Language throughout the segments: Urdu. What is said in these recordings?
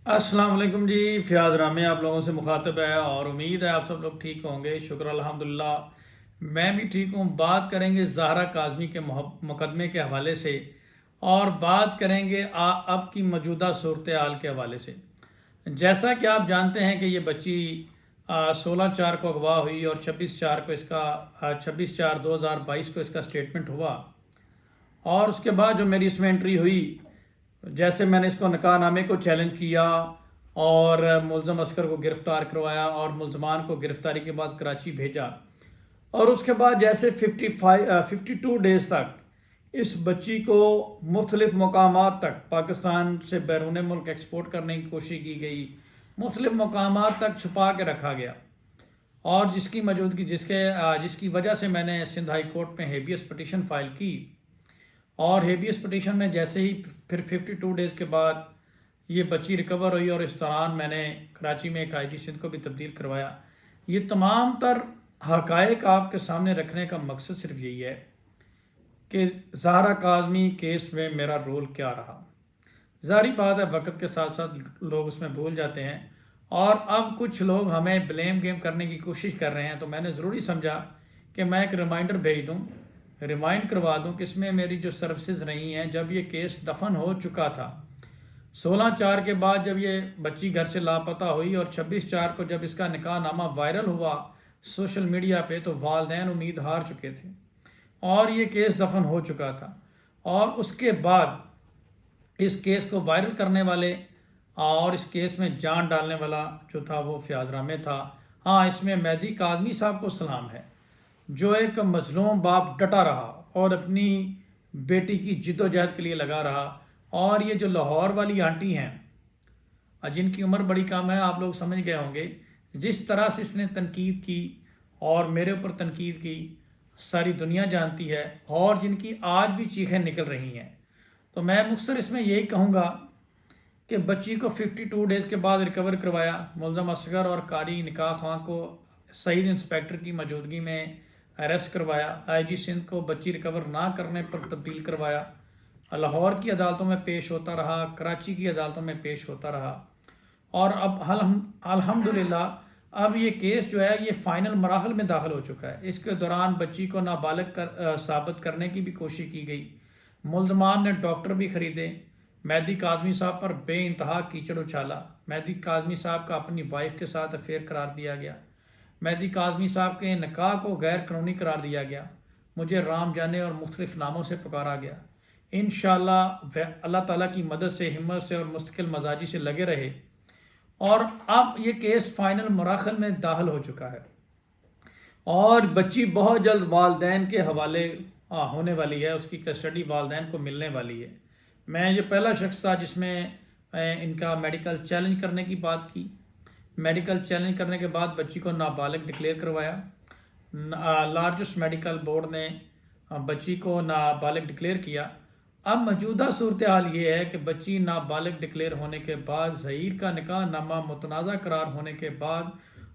السلام علیکم جی، فیاض رامے آپ لوگوں سے مخاطب ہے اور امید ہے آپ سب لوگ ٹھیک ہوں گے۔ شکر الحمدللہ میں بھی ٹھیک ہوں۔ بات کریں گے زہرا کاظمی کے مقدمے کے حوالے سے، اور بات کریں گے اب کی موجودہ صورتحال کے حوالے سے۔ جیسا کہ آپ جانتے ہیں کہ یہ بچی 16/4 کو اغوا ہوئی اور 26/4 کو اس کا 26/4/2022 کو اس کا سٹیٹمنٹ ہوا، اور اس کے بعد جو میری اس میں انٹری ہوئی، جیسے میں نے اس کو نکاح نامے کو چیلنج کیا اور ملزم اصغر کو گرفتار کروایا اور ملزمان کو گرفتاری کے بعد کراچی بھیجا، اور اس کے بعد جیسے 52 ڈیز تک اس بچی کو مختلف مقامات تک پاکستان سے بیرون ملک ایکسپورٹ کرنے کی کوشش کی گئی، مختلف مقامات تک چھپا کے رکھا گیا، اور جس کی موجودگی جس کی وجہ سے میں نے سندھ ہائی کورٹ میں ہیبیس پٹیشن فائل کی، اور ہیبیس پٹیشن میں جیسے ہی پھر 52 ڈیز کے بعد یہ بچی ریکور ہوئی، اور اس دوران میں نے کراچی میں ایک آئی جی سندھ کو بھی تبدیل کروایا۔ یہ تمام تر حقائق آپ کے سامنے رکھنے کا مقصد صرف یہی ہے کہ زہرا کاظمی کیس میں میرا رول کیا رہا۔ ظاہری بات ہے وقت کے ساتھ ساتھ لوگ اس میں بھول جاتے ہیں، اور اب کچھ لوگ ہمیں بلیم گیم کرنے کی کوشش کر رہے ہیں، تو میں نے ضروری سمجھا کہ میں ایک ریمائنڈر بھیج دوں، ریمائنڈ کروا دوں کہ اس میں میری جو سروسز رہی ہیں جب یہ کیس دفن ہو چکا تھا 16/4 کے بعد، جب یہ بچی گھر سے لاپتہ ہوئی، اور 26/4 کو جب اس کا نکاح نامہ وائرل ہوا سوشل میڈیا پہ، تو والدین امید ہار چکے تھے اور یہ کیس دفن ہو چکا تھا۔ اور اس کے بعد اس کیس کو وائرل کرنے والے اور اس کیس میں جان ڈالنے والا جو تھا وہ فیاض رامے تھا۔ ہاں، اس میں مہدی کاظمی صاحب کو سلام ہے، جو ایک مظلوم باپ ڈٹا رہا اور اپنی بیٹی کی جد و جہد کے لیے لگا رہا۔ اور یہ جو لاہور والی آنٹی ہیں جن کی عمر بڑی کم ہے، آپ لوگ سمجھ گئے ہوں گے جس طرح سے اس نے تنقید کی اور میرے اوپر تنقید کی، ساری دنیا جانتی ہے، اور جن کی آج بھی چیخیں نکل رہی ہیں۔ تو میں مختصر اس میں یہی کہوں گا کہ بچی کو 52 ڈیز کے بعد ریکور کروایا، ملزم اصغر اور قاری نکاح خواں کو سعید انسپیکٹر کی موجودگی میں اریسٹ کروایا، آئی جی سندھ کو بچی ریکور نہ کرنے پر تبدیل کروایا، لاہور کی عدالتوں میں پیش ہوتا رہا، کراچی کی عدالتوں میں پیش ہوتا رہا، اور اب الحمدللہ اب یہ کیس جو ہے یہ فائنل مراحل میں داخل ہو چکا ہے۔ اس کے دوران بچی کو نابالغ ثابت کرنے کی بھی کوشش کی گئی، ملزمان نے ڈاکٹر بھی خریدے، مہدی کاظمی صاحب پر بے انتہا کیچڑ اچھالا، مہدی کاظمی صاحب کا اپنی وائف کے ساتھ افیئر قرار دیا گیا، مہدی کاظمی صاحب کے نکاح کو غیر قانونی قرار دیا گیا، مجھے رام جانے اور مختلف ناموں سے پکارا گیا۔ انشاءاللہ اللہ تعالیٰ کی مدد سے، ہمت سے اور مستقل مزاجی سے لگے رہے، اور اب یہ کیس فائنل مراحل میں داخل ہو چکا ہے، اور بچی بہت جلد والدین کے حوالے ہونے والی ہے، اس کی کسٹڈی والدین کو ملنے والی ہے۔ میں یہ پہلا شخص تھا جس میں ان کا میڈیکل چیلنج کرنے کی بات کی۔ میڈیکل چیلنج کرنے کے بعد بچی کو نابالغ ڈکلیئر کروایا۔ لارجسٹ میڈیکل بورڈ نے بچی کو نابالغ ڈکلیئر کیا۔ اب موجودہ صورتحال یہ ہے کہ بچی نابالغ ڈکلیئر ہونے کے بعد، ظہیر کا نکاح نامہ متنازع قرار ہونے کے بعد،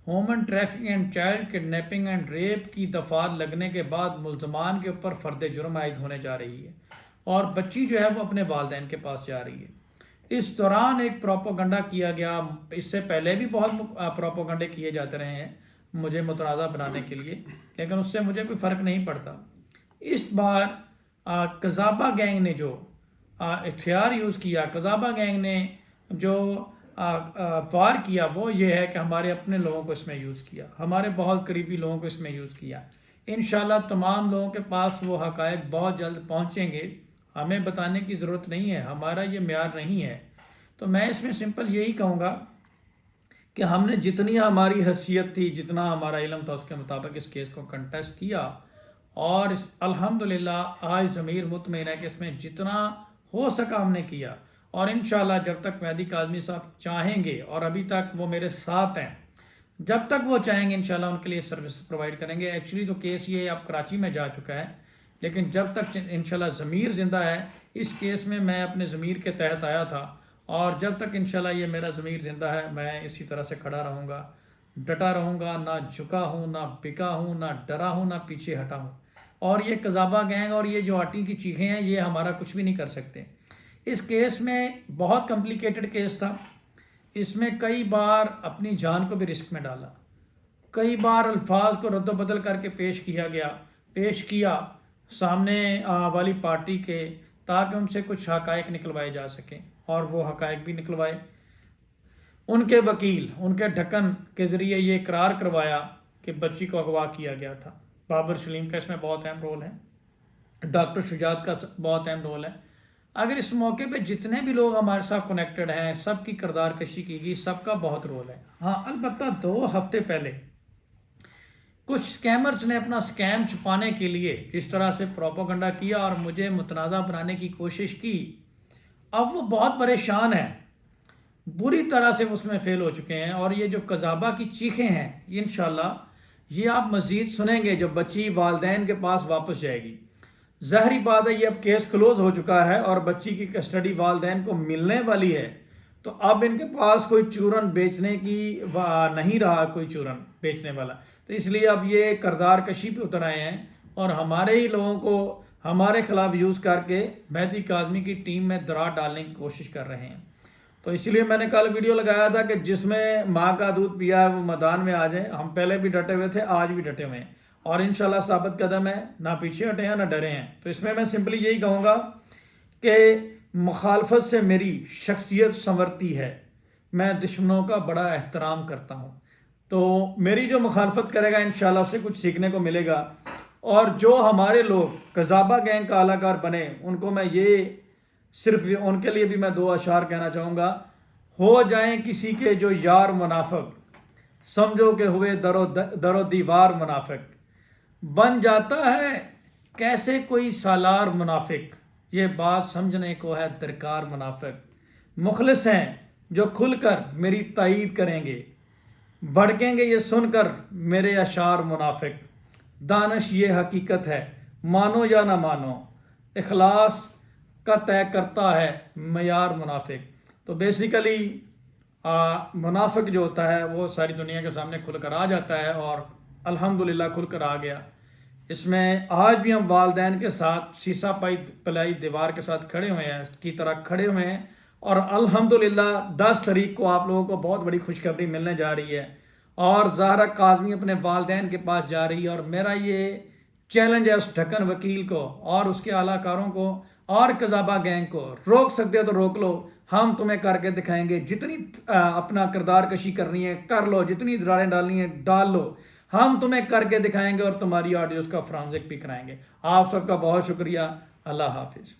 human trafficking and child kidnapping and rape کی دفعات لگنے کے بعد ملزمان کے اوپر فرد جرم عائد ہونے جا رہی ہے، اور بچی جو ہے وہ اپنے والدین کے پاس جا رہی ہے۔ اس دوران ایک پروپوگنڈا کیا گیا، اس سے پہلے بھی بہت پروپوگنڈے کیے جاتے رہے ہیں مجھے متنازع بنانے کے لیے، لیکن اس سے مجھے کوئی فرق نہیں پڑتا۔ اس بار قذابہ گینگ نے جو ہتھیار یوز کیا، قذابہ گینگ نے جو وار کیا، وہ یہ ہے کہ ہمارے اپنے لوگوں کو اس میں یوز کیا، ہمارے بہت قریبی لوگوں کو اس میں یوز کیا۔ انشاءاللہ تمام لوگوں کے پاس وہ حقائق بہت جلد پہنچیں گے، ہمیں بتانے کی ضرورت نہیں ہے، ہمارا یہ معیار نہیں ہے۔ تو میں اس میں سمپل یہی کہوں گا کہ ہم نے جتنی ہماری حیثیت تھی، جتنا ہمارا علم تھا، اس کے مطابق اس کیس کو کنٹیسٹ کیا، اور الحمدللہ آج ضمیر مطمئن ہے کہ اس میں جتنا ہو سکا ہم نے کیا، اور انشاءاللہ جب تک مہدی کاظمی صاحب چاہیں گے، اور ابھی تک وہ میرے ساتھ ہیں، جب تک وہ چاہیں گے انشاءاللہ ان کے لیے سروس پرووائڈ کریں گے۔ ایکچولی تو کیس یہ اب کراچی میں جا چکا ہے، لیکن جب تک انشاءاللہ ضمیر زندہ ہے، اس کیس میں اپنے ضمیر کے تحت آیا تھا، اور جب تک انشاءاللہ یہ میرا ضمیر زندہ ہے، میں اسی طرح سے کھڑا رہوں گا، ڈٹا رہوں گا، نہ جھکا ہوں، نہ بکا ہوں، نہ ڈرا ہوں، نہ پیچھے ہٹا ہوں۔ اور یہ قذابہ گینگ اور یہ جو آٹی کی چیخیں ہیں، یہ ہمارا کچھ بھی نہیں کر سکتے۔ اس کیس میں بہت کمپلیکیٹڈ کیس تھا، اس میں کئی بار اپنی جان کو بھی رسک میں ڈالا، کئی بار الفاظ کو رد و بدل کر کے پیش کیا سامنے والی پارٹی کے، تاکہ ان سے کچھ حقائق نکلوائے جا سکیں، اور وہ حقائق بھی نکلوائے۔ ان کے وکیل ان کے ڈھکن کے ذریعے یہ اقرار کروایا کہ بچی کو اغوا کیا گیا تھا۔ بابر سلیم کا اس میں بہت اہم رول ہے، ڈاکٹر شجاعت کا بہت اہم رول ہے۔ اگر اس موقع پہ جتنے بھی لوگ ہمارے ساتھ کنیکٹڈ ہیں، سب کی کردار کشی کی گئی، سب کا بہت رول ہے۔ ہاں البتہ 2 ہفتے پہلے کچھ سکیمرز نے اپنا سکیم چھپانے کے لیے جس طرح سے پروپیگنڈا کیا اور مجھے متنازع بنانے کی کوشش کی، اب وہ بہت پریشان ہیں، بری طرح سے اس میں فیل ہو چکے ہیں، اور یہ جو قذابہ کی چیخیں ہیں انشاءاللہ یہ آپ مزید سنیں گے جب بچی والدین کے پاس واپس جائے گی۔ ظاہری بات ہے یہ اب کیس کلوز ہو چکا ہے اور بچی کی کسٹڈی والدین کو ملنے والی ہے، تو اب ان کے پاس کوئی چورن بیچنے کی نہیں رہا، کوئی چورن بیچنے والا، تو اس لیے اب یہ کردار کشی پہ اتر آئے ہیں اور ہمارے ہی لوگوں کو ہمارے خلاف یوز کر کے مہدی کاظمی کی ٹیم میں دراڑ ڈالنے کی کوشش کر رہے ہیں۔ تو اس لیے میں نے کل ویڈیو لگایا تھا کہ جس میں ماں کا دودھ پیا ہے وہ میدان میں آ جائیں۔ ہم پہلے بھی ڈٹے ہوئے تھے، آج بھی ڈٹے ہوئے ہیں، اور انشاءاللہ ثابت قدم ہے، نہ پیچھے ہٹے ہیں نہ ڈرے ہیں۔ تو اس میں سمپلی یہی کہوں گا کہ مخالفت سے میری شخصیت سنورتی ہے، میں دشمنوں کا بڑا احترام کرتا ہوں، تو میری جو مخالفت کرے گا انشاءاللہ اسے کچھ سیکھنے کو ملے گا۔ اور جو ہمارے لوگ قذابہ گینگ کا اعلی کار بنے، ان کو میں یہ صرف ان کے لیے بھی میں 2 اشعار کہنا چاہوں گا: ہو جائیں کسی کے جو یار منافق، سمجھو کہ ہوئے در و دیوار منافق، بن جاتا ہے کیسے کوئی سالار منافق، یہ بات سمجھنے کو ہے درکار منافق، مخلص ہیں جو کھل کر میری تائید کریں گے، بھڑکیں گے یہ سن کر میرے اشعار منافق، دانش یہ حقیقت ہے مانو یا نہ مانو، اخلاص کا طے کرتا ہے معیار منافق۔ تو بیسیکلی منافق جو ہوتا ہے وہ ساری دنیا کے سامنے کھل کر آ جاتا ہے، اور الحمدللہ کھل کر آ گیا۔ اس میں آج بھی ہم والدین کے ساتھ سیسا پلائی دیوار کے ساتھ کھڑے ہوئے ہیں کی طرح کھڑے ہوئے ہیں، اور الحمدللہ 10 تاریخ کو آپ لوگوں کو بہت بڑی خوشخبری ملنے جا رہی ہے، اور زہرا کاظمی اپنے والدین کے پاس جا رہی ہے، اور میرا یہ چیلنج ہے اس ڈھکن وکیل کو اور اس کے اعلیٰ کاروں کو اور قذابہ گینگ کو، روک سکتے ہو تو روک لو، ہم تمہیں کر کے دکھائیں گے، جتنی اپنا کردار کشی کرنی ہے کر لو، جتنی دراڑیں ڈالنی ہے ڈال لو، ہم تمہیں کر کے دکھائیں گے اور تمہاری آڈیوز کا فرانزک بھی کرائیں گے۔ آپ سب کا بہت شکریہ، اللہ حافظ۔